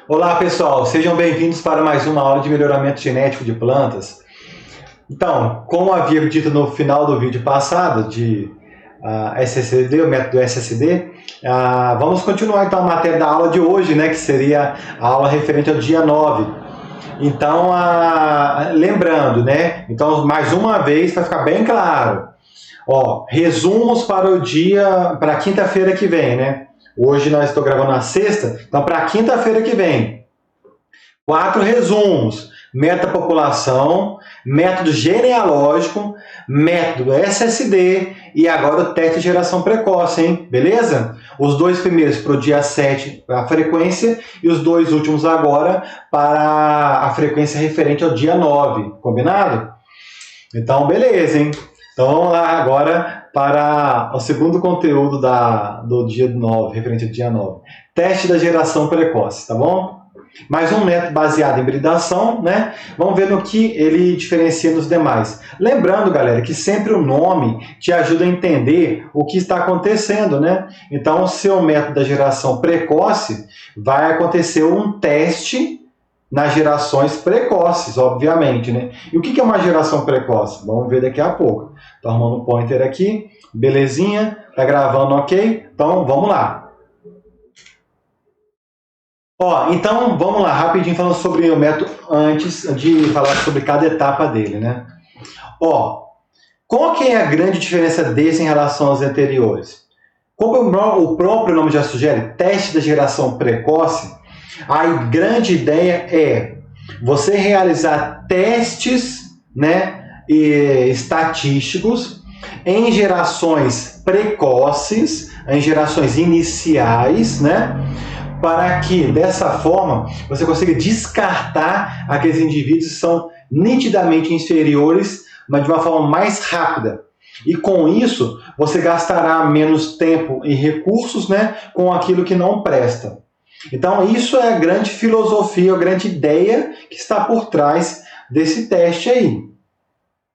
Olá pessoal, sejam bem-vindos para mais uma aula de melhoramento genético de plantas. Então, como havia dito no final do vídeo passado de SSD, o método SSD, vamos continuar então a matéria da aula de hoje, né, que seria a aula referente ao dia 9. Então, lembrando, né, então mais uma vez para ficar bem claro, resumos para o dia, para quinta-feira que vem, né? Hoje nós estou gravando na sexta, então para quinta-feira que vem. 4 resumos: metapopulação, método genealógico, método SSD e agora o teste de geração precoce, hein? Beleza? Os 2 primeiros para o dia 7 a frequência e os 2 últimos agora para a frequência referente ao dia 9, combinado? Então, beleza, hein? Então vamos lá agora para o segundo conteúdo do dia 9, referente ao dia 9. Teste da geração precoce, tá bom? Mais um método baseado em hibridação, né? Vamos ver no que ele diferencia dos demais. Lembrando, galera, que sempre o nome te ajuda a entender o que está acontecendo, né? Então, o seu método da geração precoce vai acontecer um teste nas gerações precoces, obviamente, né? E o que é uma geração precoce? Vamos ver daqui a pouco. Estou arrumando um pointer aqui, belezinha, tá gravando ok? Então, vamos lá. Então vamos lá, rapidinho falando sobre o método antes de falar sobre cada etapa dele, né? Qual que é a grande diferença desse em relação aos anteriores? Como o próprio nome já sugere, teste da geração precoce, a grande ideia é você realizar testes, né, estatísticos em gerações precoces, em gerações iniciais, né, para que dessa forma você consiga descartar aqueles indivíduos que são nitidamente inferiores, mas de uma forma mais rápida. E com isso você gastará menos tempo e recursos, né, com aquilo que não presta. Então, isso é a grande filosofia, a grande ideia que está por trás desse teste aí.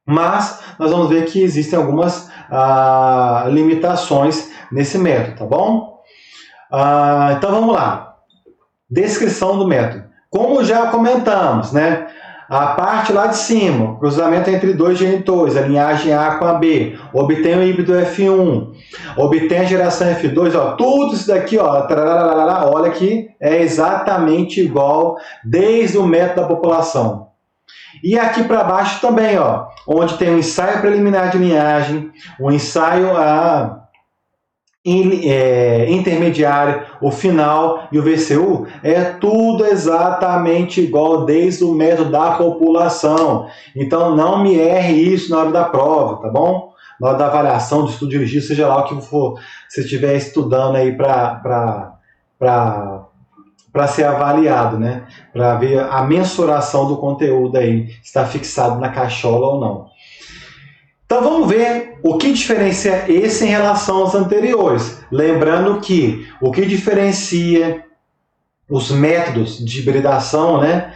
Mas nós vamos ver que existem algumas limitações nesse método, tá bom? Então, vamos lá. Descrição do método. Como já comentamos, né? A parte lá de cima, cruzamento entre 2 genitores, a linhagem A com a B, obtém o híbrido F1, obtém a geração F2, tudo isso daqui, olha que é exatamente igual desde o método da população. E aqui para baixo também, onde tem um ensaio preliminar de linhagem, um ensaio intermediário, o final e o VCU, é tudo exatamente igual desde o método da população. Então não me erre isso na hora da prova, tá bom? Na hora da avaliação, do estudo de registro, seja lá o que for, você estiver estudando aí para ser avaliado, né? Para ver a mensuração do conteúdo aí, se está fixado na cachola ou não. Então vamos ver o que diferencia esse em relação aos anteriores. Lembrando que o que diferencia os métodos de hibridação, né,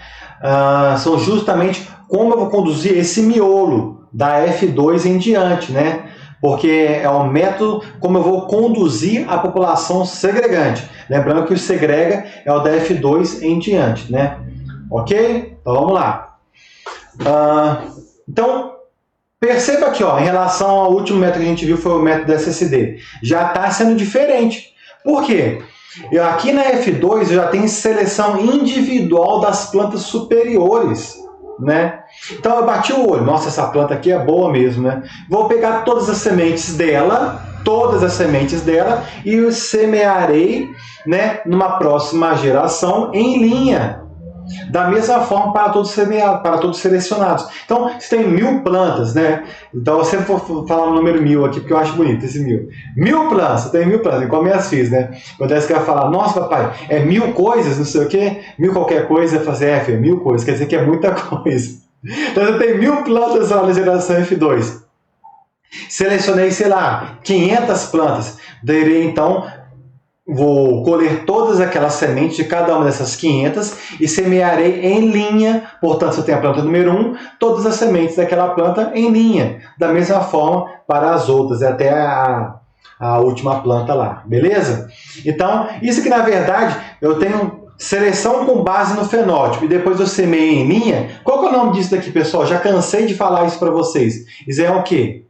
são justamente como eu vou conduzir esse miolo da F2 em diante, né? Porque é o método como eu vou conduzir a população segregante. Lembrando que o segrega é o da F2 em diante, né? Ok? Então vamos lá. Então, perceba aqui, em relação ao último método que a gente viu, foi o método SSD. Já está sendo diferente. Por quê? Aqui na F2 eu já tenho seleção individual das plantas superiores, né? Então eu bati o olho, nossa, essa planta aqui é boa mesmo, né? Vou pegar todas as sementes dela, e semearei, né, numa próxima geração em linha. Da mesma forma para todos semeados, para todos selecionados. Então, você tem 1000 plantas, né? Então, eu sempre vou falar o número 1000 aqui, porque eu acho bonito esse 1000. 1000 plantas, eu tenho 1000 plantas, igual minhas filhas, né? Quando elas querem falar, nossa, papai, é 1000 coisas, não sei o quê, 1000 qualquer coisa, eu falo assim, filho, 1000 coisas, quer dizer que é muita coisa. Então, eu tenho 1000 plantas lá na geração F2. Selecionei, sei lá, 500 plantas. Daí, então, vou colher todas aquelas sementes de cada uma dessas 500 e semearei em linha. Portanto, se eu tenho a planta número 1, todas as sementes daquela planta em linha. Da mesma forma para as outras, até a última planta lá. Beleza? Então, isso que na verdade eu tenho seleção com base no fenótipo e depois eu semeei em linha, qual que é o nome disso daqui, pessoal? Já cansei de falar isso para vocês. Isso é o quê?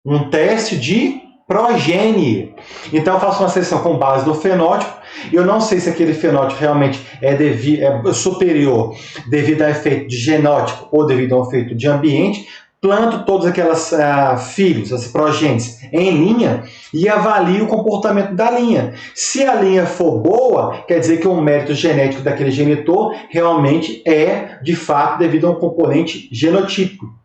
Um teste de progenie. Então eu faço uma seleção com base no fenótipo. Eu não sei se aquele fenótipo realmente é superior devido a efeito de genótipo ou devido a um efeito de ambiente. Planto todas aquelas filhos, as progênies, em linha e avalio o comportamento da linha. Se a linha for boa, quer dizer que o mérito genético daquele genitor realmente é, de fato, devido a um componente genotípico.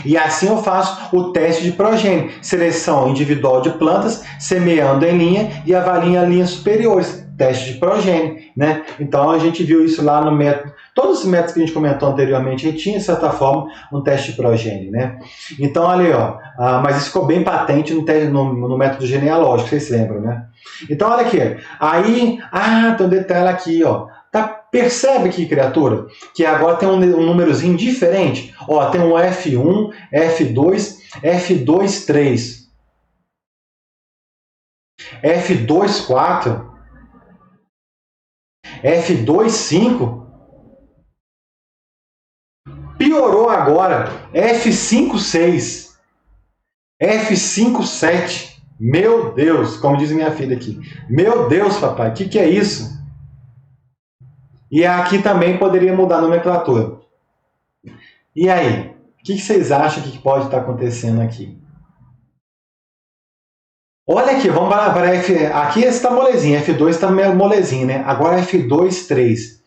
E assim eu faço o teste de progênie, seleção individual de plantas, semeando em linha e avalio linhas superiores, teste de progênie, né? Então a gente viu isso lá no método, todos os métodos que a gente comentou anteriormente, a gente tinha de certa forma um teste de progênie, né? Então olha aí, ó, mas isso ficou bem patente no método genealógico, vocês lembram, né? Então olha aqui, aí, tem um detalhe aqui, ó. Percebe aqui, criatura, que agora tem um númerozinho diferente. Ó, tem um F1, F2, F2, 3. F2, 4. F2, 5. Piorou agora. F5, 6. F5, 7. Meu Deus, como diz minha filha aqui. Meu Deus, papai, o que é isso? E aqui também poderia mudar a nomenclatura. E aí? O que vocês acham que pode estar acontecendo aqui? Olha aqui, vamos para F. Aqui está molezinho, F2 está meio molezinho, né? Agora F2, 3.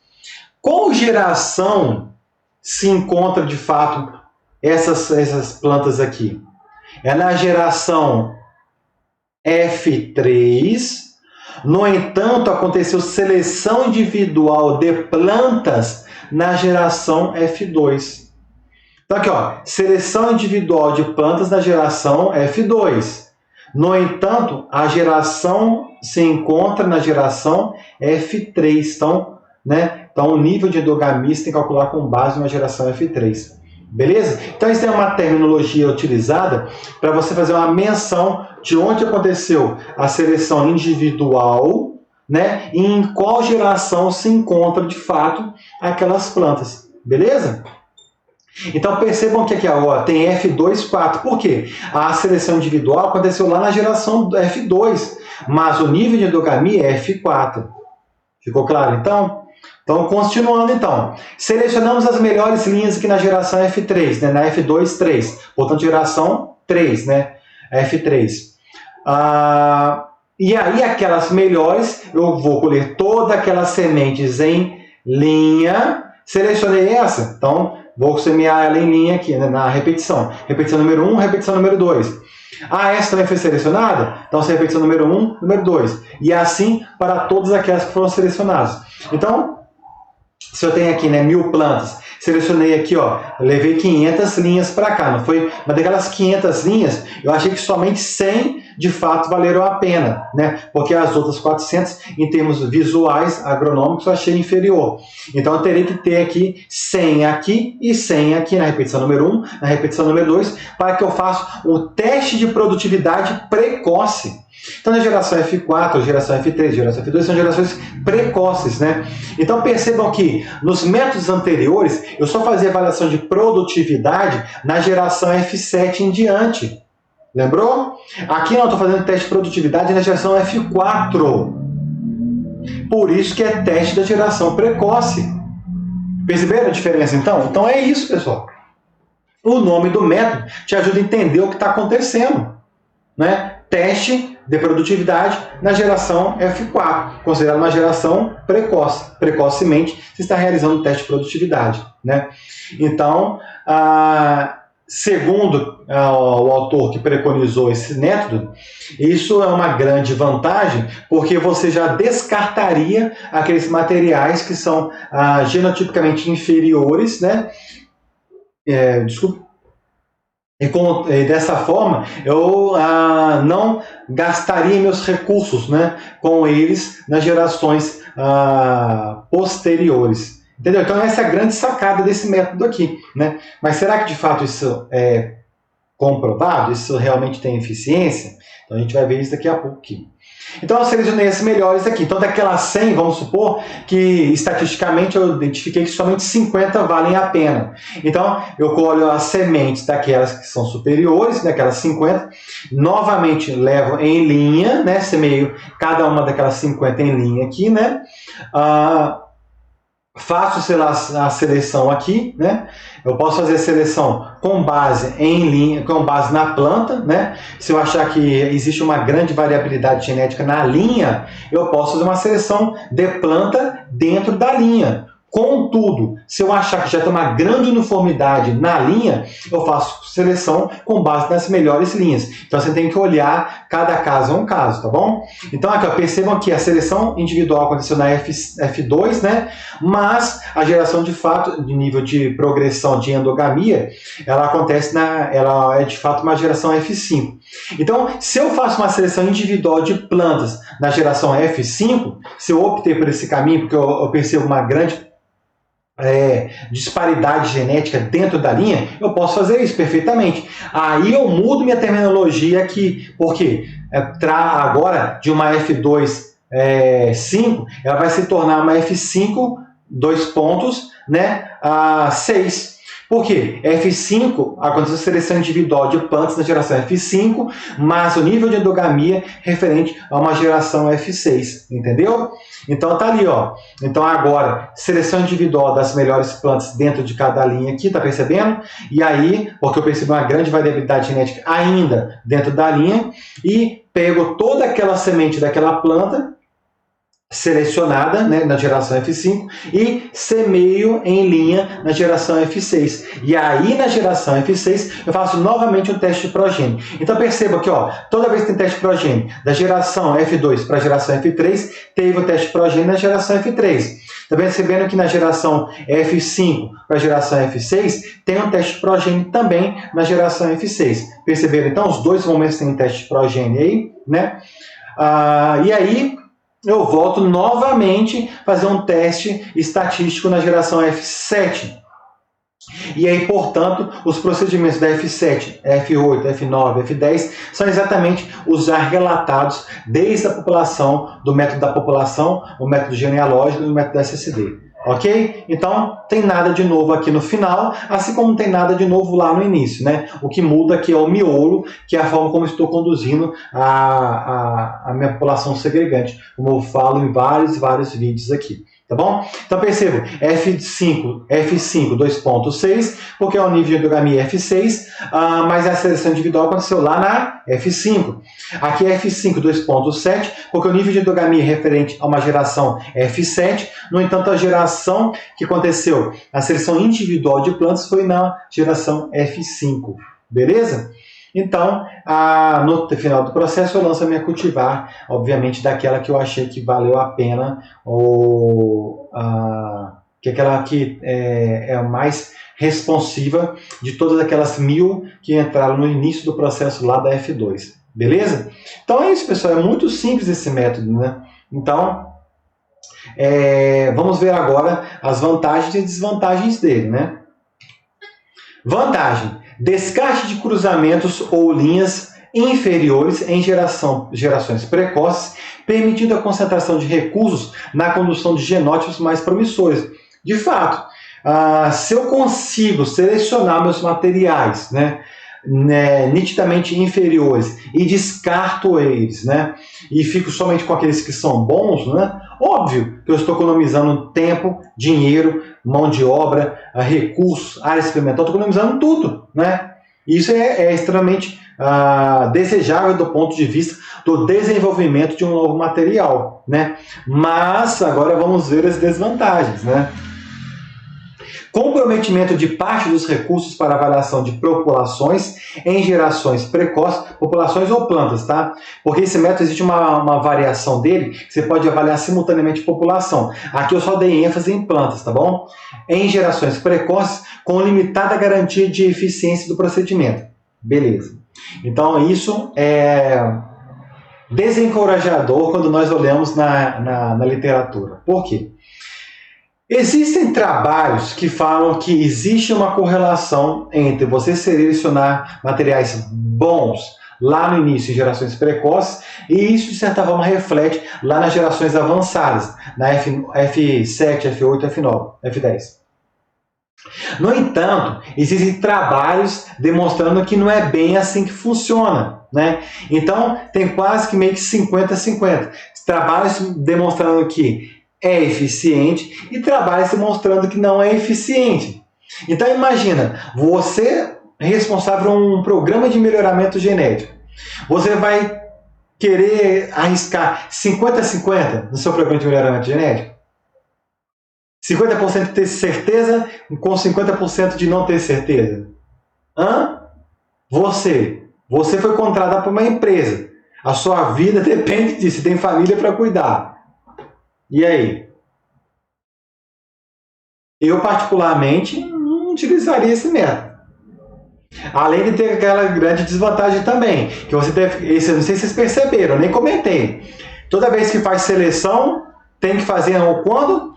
Qual geração se encontra de fato essas plantas aqui? É na geração F3. No entanto, aconteceu seleção individual de plantas na geração F2. Então aqui, ó, seleção individual de plantas na geração F2. No entanto, a geração se encontra na geração F3. Então, o nível de endogamia tem que calcular com base na geração F3. Beleza? Então, isso é uma terminologia utilizada para você fazer uma menção de onde aconteceu a seleção individual, né? E em qual geração se encontra, de fato, aquelas plantas. Beleza? Então, percebam que aqui agora tem F2, 4. Por quê? A seleção individual aconteceu lá na geração F2, mas o nível de endogamia é F4. Ficou claro, então? Então, continuando, então. Selecionamos as melhores linhas aqui na geração F3, né? Na F2, 3. Portanto, geração 3, né? F3. E aí, aquelas melhores, eu vou colher todas aquelas sementes em linha. Selecionei essa, então vou semear ela em linha aqui, né? Na repetição. Repetição número 1, repetição número 2. Essa também foi selecionada? Então, repetição número 1, número 2. E assim para todas aquelas que foram selecionadas. Então, se eu tenho aqui, né, 1000 plantas, selecionei aqui, ó, levei 500 linhas para cá, não foi? Mas daquelas 500 linhas, eu achei que somente 100 de fato valeram a pena, né? Porque as outras 400, em termos visuais, agronômicos, eu achei inferior. Então eu teria que ter aqui 100 aqui e 100 aqui na repetição número 1, na repetição número 2, para que eu faça o teste de produtividade precoce. Então, na geração F4, geração F3, geração F2 são gerações precoces, né? Então, percebam que nos métodos anteriores, eu só fazia avaliação de produtividade na geração F7 em diante. Lembrou? Aqui não, estou fazendo teste de produtividade na geração F4. Por isso que é teste da geração precoce. Perceberam a diferença, então? Então, é isso, pessoal. O nome do método te ajuda a entender o que está acontecendo, né? Teste de produtividade na geração F4, considerada uma geração precoce. Precocemente, você está realizando um teste de produtividade, né? Então, segundo o autor que preconizou esse método, isso é uma grande vantagem, porque você já descartaria aqueles materiais que são genotipicamente inferiores, né? E dessa forma, eu não gastaria meus recursos, né, com eles nas gerações posteriores. Entendeu? Então, essa é a grande sacada desse método aqui, né? Mas será que de fato isso é comprovado? Isso realmente tem eficiência? Então, a gente vai ver isso daqui a pouco aqui. Então eu selecionei as melhores aqui. Então daquelas 100, vamos supor que estatisticamente eu identifiquei que somente 50 valem a pena. Então eu colho as sementes daquelas que são superiores, daquelas 50, novamente levo em linha, né? Semeio cada uma daquelas 50 em linha aqui, né? Faço, sei lá, a seleção aqui, né? Eu posso fazer a seleção com base em linha, com base na planta, né? Se eu achar que existe uma grande variabilidade genética na linha, eu posso fazer uma seleção de planta dentro da linha. Contudo, se eu achar que já tem uma grande uniformidade na linha, eu faço seleção com base nas melhores linhas. Então você tem que olhar, cada caso é um caso, tá bom? Então aqui, ó, percebam que a seleção individual aconteceu na F2, né? Mas a geração de fato, de nível de progressão de endogamia, ela acontece ela é de fato uma geração F5. Então, se eu faço uma seleção individual de plantas na geração F5, se eu optei por esse caminho, porque eu percebo uma grande disparidade genética dentro da linha, eu posso fazer isso perfeitamente. Aí eu mudo minha terminologia aqui, porque agora de uma F2 5, ela vai se tornar uma F5, 2 pontos, né, 6. Por quê? F5 aconteceu a seleção individual de plantas na geração F5, mas o nível de endogamia referente a uma geração F6, entendeu? Então tá ali, ó. Então agora, seleção individual das melhores plantas dentro de cada linha aqui, tá percebendo? E aí, porque eu percebo uma grande variabilidade genética ainda dentro da linha, e pego toda aquela semente daquela planta selecionada, né, na geração F5 e semeio em linha na geração F6. E aí na geração F6 eu faço novamente um teste de progênio. Então perceba que, ó, toda vez que tem teste de progênio da geração F2 para a geração F3, teve o teste de progênio na geração F3. Está percebendo que na geração F5 para a geração F6 tem um teste de progênio também na geração F6. Perceberam? Então os dois momentos tem um teste de progênio aí, né? E aí eu volto novamente a fazer um teste estatístico na geração F7. E aí, portanto, os procedimentos da F7, F8, F9, F10 são exatamente os já relatados desde a população, do método da população, o método genealógico e o método da SSD. Ok? Então, tem nada de novo aqui no final, assim como não tem nada de novo lá no início, né? O que muda aqui é o miolo, que é a forma como eu estou conduzindo a minha população segregante, como eu falo em vários vídeos aqui. Tá bom? Então percebo, F5 2.6, porque é o nível de endogamia F6, mas a seleção individual aconteceu lá na F5. Aqui é F5 2.7, porque o nível de endogamia é referente a uma geração F7, no entanto a geração que aconteceu, a seleção individual de plantas foi na geração F5. Beleza? Então, no final do processo, eu lanço a minha cultivar, obviamente, daquela que eu achei que valeu a pena, que é aquela que é a mais responsiva de todas aquelas 1000 que entraram no início do processo lá da F2. Beleza? Então é isso, pessoal. É muito simples esse método, né? Então, vamos ver agora as vantagens e desvantagens dele, né? Vantagem: descarte de cruzamentos ou linhas inferiores em gerações precoces, permitindo a concentração de recursos na condução de genótipos mais promissores. De fato, se eu consigo selecionar meus materiais, né, nitidamente inferiores e descarto eles, né, e fico somente com aqueles que são bons, né, óbvio que eu estou economizando tempo, dinheiro, mão de obra, recursos, área experimental, estou economizando tudo, né? Isso é extremamente desejável do ponto de vista do desenvolvimento de um novo material, né? Mas agora vamos ver as desvantagens, né? Comprometimento de parte dos recursos para avaliação de populações em gerações precoces, populações ou plantas, tá? Porque esse método existe uma variação dele, que você pode avaliar simultaneamente população. Aqui eu só dei ênfase em plantas, tá bom? Em gerações precoces, com limitada garantia de eficiência do procedimento. Beleza. Então isso é desencorajador quando nós olhamos na literatura. Por quê? Existem trabalhos que falam que existe uma correlação entre você selecionar materiais bons lá no início em gerações precoces, e isso de certa forma reflete lá nas gerações avançadas, na F7, F8, F9, F10. No entanto, existem trabalhos demonstrando que não é bem assim que funciona, né? Então, tem quase que meio que 50-50. Trabalhos demonstrando que é eficiente e trabalhos demonstrando que não é eficiente. Então, imagina, você é responsável por um programa de melhoramento genético. Você vai querer arriscar 50-50 no seu programa de melhoramento genético? 50% de ter certeza com 50% de não ter certeza? Hã? Você foi contratado por uma empresa. A sua vida depende disso. Você tem família para cuidar. E aí? Eu, particularmente, não utilizaria esse método. Além de ter aquela grande desvantagem também, que você deve, esse, eu não sei se vocês perceberam, eu nem comentei. Toda vez que faz seleção, tem que fazer quando?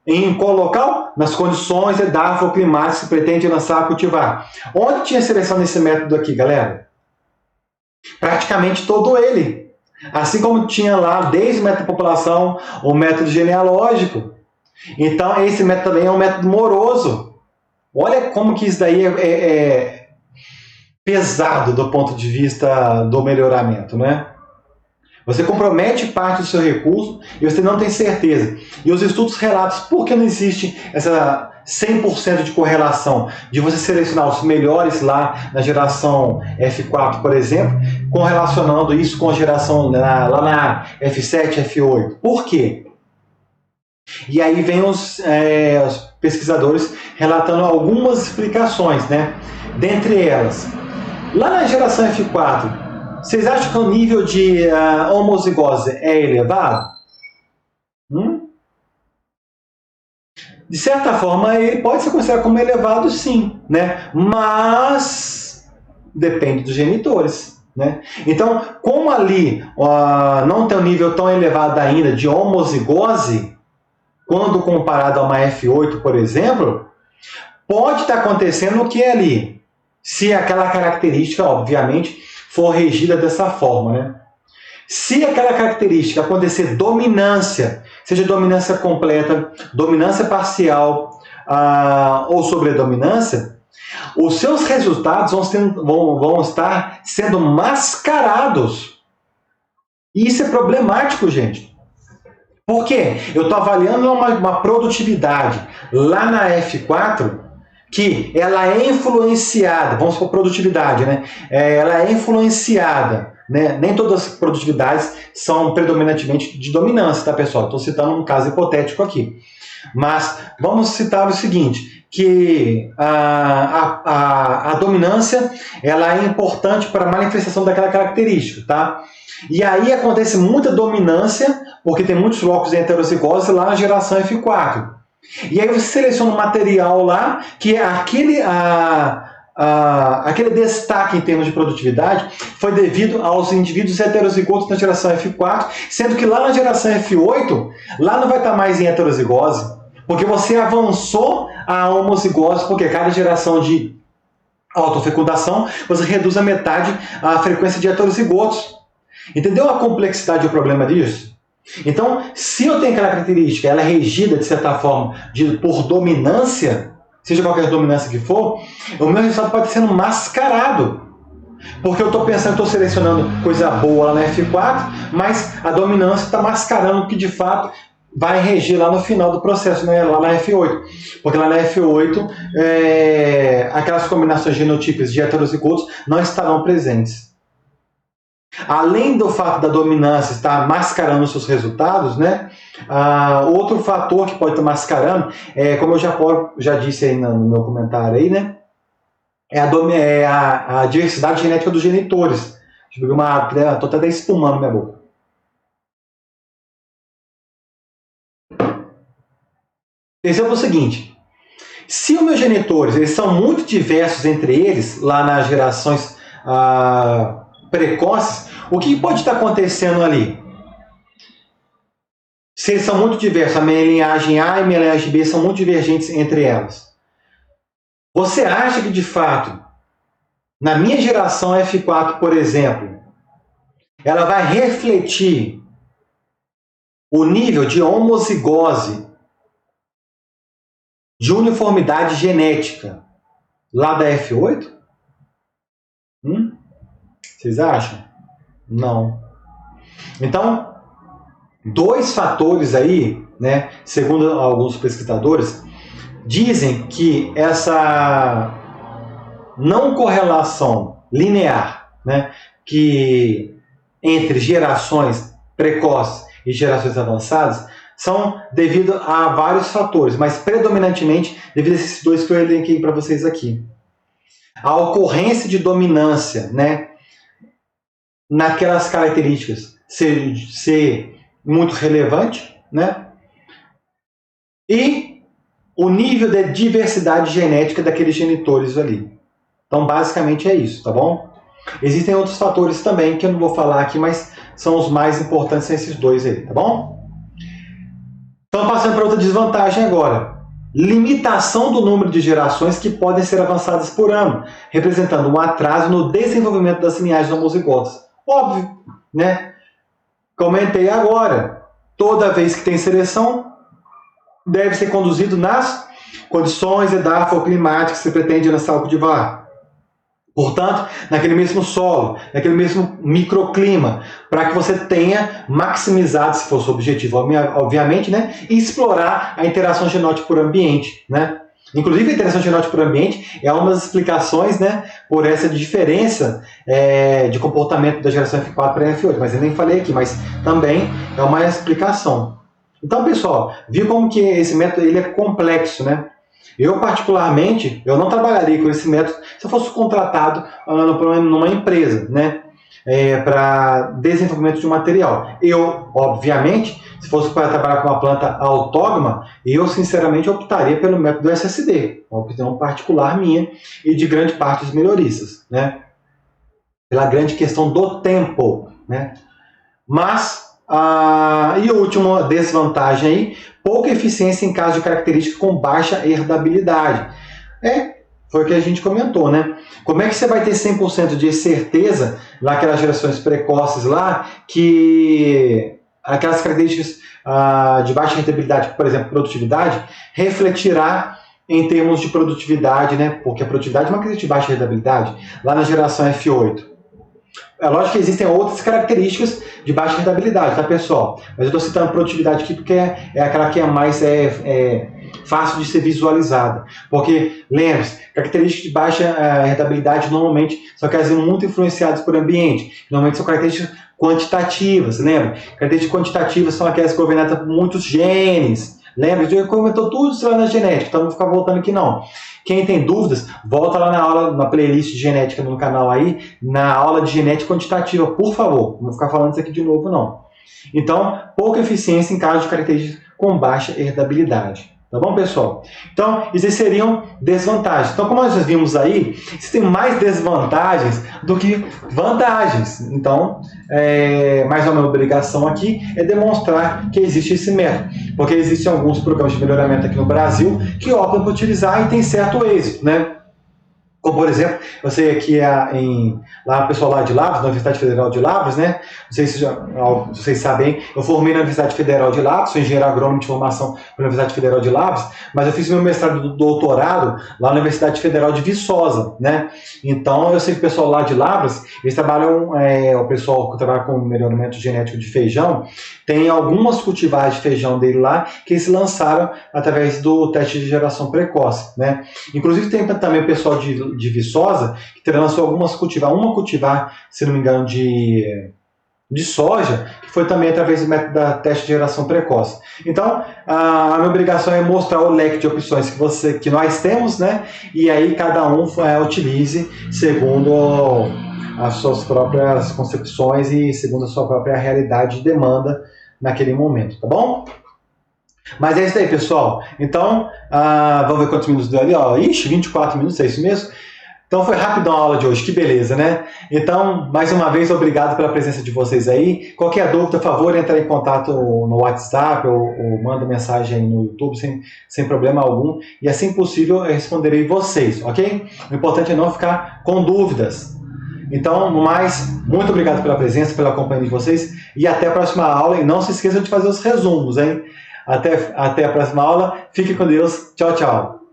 Em qual local? Nas condições edafoclimáticas que pretende lançar a cultivar. Onde tinha seleção nesse método aqui, galera? Praticamente todo ele. Assim como tinha lá, desde o método de população, o método genealógico. Então, esse método também é um método moroso. Olha como que isso daí é pesado do ponto de vista do melhoramento, né? Você compromete parte do seu recurso e você não tem certeza. E os estudos relatam por que não existe essa 100% de correlação de você selecionar os melhores lá na geração F4, por exemplo, correlacionando isso com a geração lá na F7, F8. Por quê? E aí vem os pesquisadores relatando algumas explicações, né? Dentre elas, lá na geração F4, vocês acham que o nível de homozigose é elevado? De certa forma, ele pode ser considerado como elevado, sim, né? Mas depende dos genitores, né? Então, como ali não tem um nível tão elevado ainda de homozigose, quando comparado a uma F8, por exemplo, pode estar acontecendo o que é ali, se aquela característica, obviamente, for regida dessa forma, né? Se aquela característica acontecer dominância, seja dominância completa, dominância parcial ou sobredominância, os seus resultados vão estar sendo mascarados. E isso é problemático, gente. Por quê? Eu estou avaliando uma produtividade lá na F4 que ela é influenciada, vamos por produtividade, né? Ela é influenciada, né? Nem todas as produtividades são predominantemente de dominância, tá, pessoal? Estou citando um caso hipotético aqui. Mas vamos citar o seguinte, que a dominância ela é importante para a manifestação daquela característica, tá? E aí acontece muita dominância, porque tem muitos locos de heterozigose lá na geração F4. E aí você seleciona um material lá que é aquele destaque em termos de produtividade foi devido aos indivíduos heterozigotos na geração F4, sendo que lá na geração F8, lá não vai estar mais em heterozigose, porque você avançou a homozigose, porque cada geração de autofecundação você reduz a metade a frequência de heterozigotos. Entendeu a complexidade e o problema disso? Então, se eu tenho aquela característica, ela é regida, de certa forma, por dominância, seja qualquer dominância que for, o meu resultado pode ser mascarado. Porque eu estou pensando, estou selecionando coisa boa lá na F4, mas a dominância está mascarando o que de fato vai reger lá no final do processo, né, lá na F8. Porque lá na F8, aquelas combinações genotípicas de heterozigotos não estarão presentes. Além do fato da dominância estar mascarando os seus resultados, né, outro fator que pode estar mascarando, como eu já disse aí no meu comentário, aí, né, é a diversidade genética dos genitores. Deixa eu pegar uma água, estou até espumando minha boca. Exemplo é o seguinte, se os meus genitores eles são muito diversos entre eles, lá nas gerações precoces, o que pode estar acontecendo ali? Se eles são muito diversos, a minha linhagem A e minha linhagem B são muito divergentes entre elas. Você acha que, de fato, Na minha geração F4, por exemplo, ela vai refletir o nível de homozigose, de uniformidade genética lá da F8? Vocês acham? Não. Então, dois fatores aí, né, segundo alguns pesquisadores, dizem que essa não correlação linear, né, que entre gerações precoces e gerações avançadas são devido a vários fatores, mas predominantemente devido a esses dois que eu elenquei para vocês aqui. A ocorrência de dominância, né, naquelas características ser muito relevante, né, e o nível de diversidade genética daqueles genitores ali. Então, basicamente é isso, tá bom? Existem outros fatores também que eu não vou falar aqui, mas são os mais importantes, são esses dois aí, tá bom? Então, passando para outra desvantagem agora. Limitação do número de gerações que podem ser avançadas por ano, representando um atraso no desenvolvimento das linhagens homozigotas. Óbvio, né? Comentei agora. Toda vez que tem seleção, deve ser conduzido nas condições edafoclimáticas que se pretende lançar o cultivar. Portanto, naquele mesmo solo, naquele mesmo microclima, para que você tenha maximizado, se fosse o objetivo, obviamente, né, e explorar a interação genótica por ambiente, né? Inclusive, a interação genótica por ambiente é uma das explicações, né, por essa diferença de comportamento da geração F4 para a F8, mas eu nem falei aqui, mas também é uma explicação. Então, pessoal, viu como que esse método ele é complexo, né? Eu, particularmente, eu não trabalharia com esse método se eu fosse contratado numa empresa, né, para desenvolvimento de um material. Eu, obviamente, se fosse para trabalhar com uma planta autónoma, eu, sinceramente, optaria pelo método SSD, uma opção particular minha e de grande parte dos melhoristas, né, pela grande questão do tempo, né. Mas, e a última desvantagem aí, pouca eficiência em caso de características com baixa herdabilidade. Foi o que a gente comentou, né? Como é que você vai ter 100% de certeza naquelas gerações precoces lá que aquelas características de baixa rentabilidade, por exemplo, produtividade, refletirá em termos de produtividade, né? Porque a produtividade é uma característica de baixa rentabilidade lá na geração F8. É lógico que existem outras características de baixa rentabilidade, tá, pessoal? Mas eu estou citando produtividade aqui porque é aquela que é mais fácil de ser visualizada. Porque, lembre-se, características de baixa rentabilidade normalmente são aquelas muito influenciadas por ambiente. Normalmente são características quantitativas, lembra? Características quantitativas são aquelas que governam por muitos genes. Lembra? Eu comentou tudo isso lá na genética, então não vou ficar voltando aqui não. Quem tem dúvidas, volta lá na aula, na playlist de genética no canal aí, na aula de genética quantitativa, por favor. Não vou ficar falando isso aqui de novo, não. Então, pouca eficiência em caso de características com baixa herdabilidade. Tá bom, pessoal? Então, essas seriam desvantagens. Então, como nós vimos aí, existem mais desvantagens do que vantagens. Então, mais uma obrigação aqui é demonstrar que existe esse método. Porque existem alguns programas de melhoramento aqui no Brasil que optam por utilizar e tem certo êxito, né? Como, por exemplo, eu sei aqui lá o pessoal lá de Lavras, na Universidade Federal de Lavras, né? Não sei se vocês sabem, eu formei na Universidade Federal de Lavras, sou engenheiro agrônomo de formação na Universidade Federal de Lavras, mas eu fiz meu mestrado e doutorado lá na Universidade Federal de Viçosa, né? Então, eu sei que o pessoal lá de Lavras, eles trabalham, o pessoal que trabalha com melhoramento genético de feijão, tem algumas cultivares de feijão dele lá que eles lançaram através do teste de geração precoce, né? Inclusive, tem também o pessoal de Viçosa, que lançou algumas cultivares, uma cultivar, se não me engano, de soja, que foi também através do método da teste de geração precoce. Então, a minha obrigação é mostrar o leque de opções que nós temos, né? E aí cada um utilize segundo as suas próprias concepções e segundo a sua própria realidade de demanda naquele momento, tá bom? Mas é isso aí, pessoal. Então, vamos ver quantos minutos deu ali, ó. Ixi, 24 minutos, é isso mesmo? Então foi rapidão a aula de hoje, que beleza, né? Então, mais uma vez, obrigado pela presença de vocês aí. Qualquer dúvida, por favor, entre em contato no WhatsApp ou manda mensagem aí no YouTube sem problema algum. E assim possível eu responderei vocês, ok? O importante é não ficar com dúvidas. Então, no mais, muito obrigado pela presença, pela companhia de vocês e até a próxima aula. E não se esqueçam de fazer os resumos, hein? Até a próxima aula. Fique com Deus. Tchau, tchau.